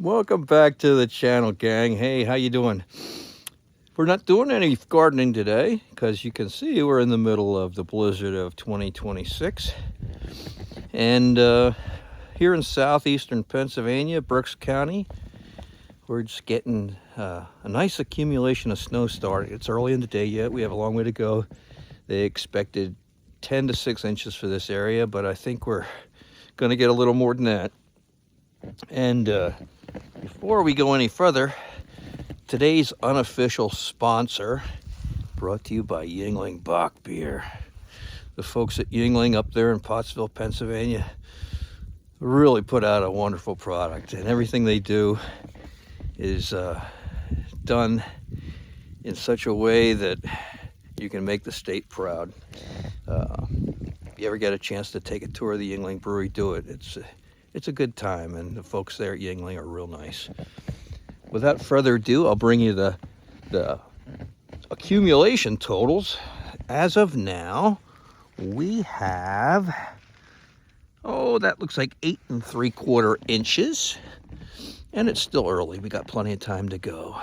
Welcome back to the channel, gang. Hey, how you doing? We're not doing any gardening today because you can see we're in the middle of the blizzard of 2026. And here in southeastern Pennsylvania, Berks County, we're just getting a nice accumulation of snow starting. It's early in the day yet. We have a long way to go. They expected 10 to 6 inches for this area, but I think we're going to get a little more than that. And before we go any further, today's unofficial sponsor, brought to you by Yuengling Bock Beer. The folks at Yuengling up there in Pottsville, Pennsylvania, really put out a wonderful product, and everything they do is done in such a way that you can make the state proud. If you ever get a chance to take a tour of the Yuengling Brewery, do it. It's a good time, and the folks there at Yuengling are real nice. Without further ado, I'll bring you the accumulation totals. As of now, we have, that looks like 8 3/4 inches, and it's still early. We got plenty of time to go.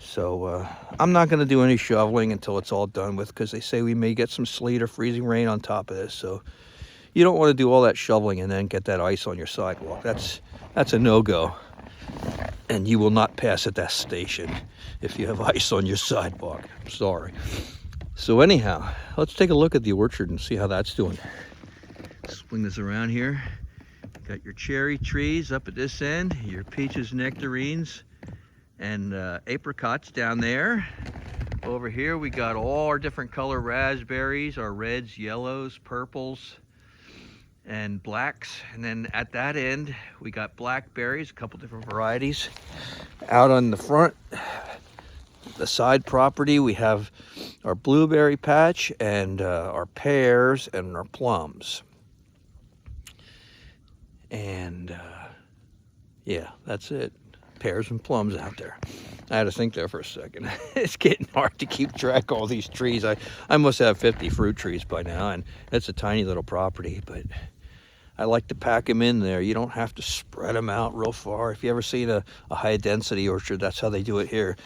So I'm not going to do any shoveling until it's all done with, because they say we may get some sleet or freezing rain on top of this. So you don't want to do all that shoveling and then get that ice on your sidewalk. That's a no-go. And you will not pass at that station if you have ice on your sidewalk. I'm sorry. So anyhow, let's take a look at the orchard and see how that's doing. Swing this around here. Got your cherry trees up at this end, your peaches, nectarines, and apricots down there. Over here we got all our different color raspberries, our reds, yellows, purples, and blacks. And then at that end we got blackberries, a couple different varieties. Out on the front, the side property, we have our blueberry patch and our pears and our plums. And yeah, that's it. Pears and plums out there. I had to think there for a second. It's getting hard to keep track of all these trees. I must have 50 fruit trees by now, and it's a tiny little property, but I like to pack them in there. You don't have to spread them out real far. If you ever seen a high density orchard, that's how they do it here.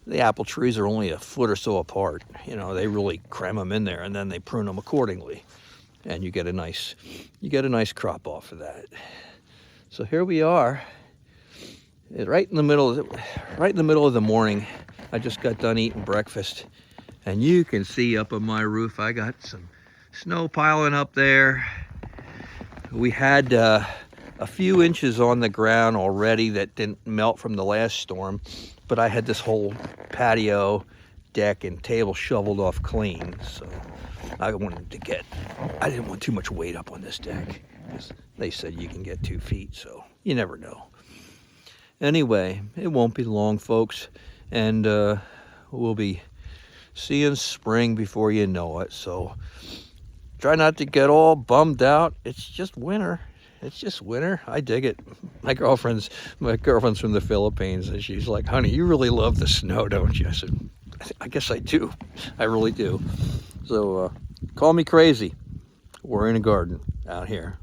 The apple trees are only a foot or so apart. You know, they really cram them in there, and then they prune them accordingly, and you get a nice crop off of that. So here we are, right in the middle of the morning. I just got done eating breakfast, and you can see up on my roof I got some snow piling up there. We had a few inches on the ground already that didn't melt from the last storm, but I had this whole patio, deck, and table shoveled off clean. So I didn't want too much weight up on this deck, because they said you can get 2 feet, so you never know. Anyway, it won't be long, folks, and we'll be seeing spring before you know it. So try not to get all bummed out. It's just winter. I dig it. My girlfriend's from the Philippines, and she's like, "Honey, you really love the snow, don't you?" I said, "I guess I do. I really do." So call me crazy. We're in a garden out here.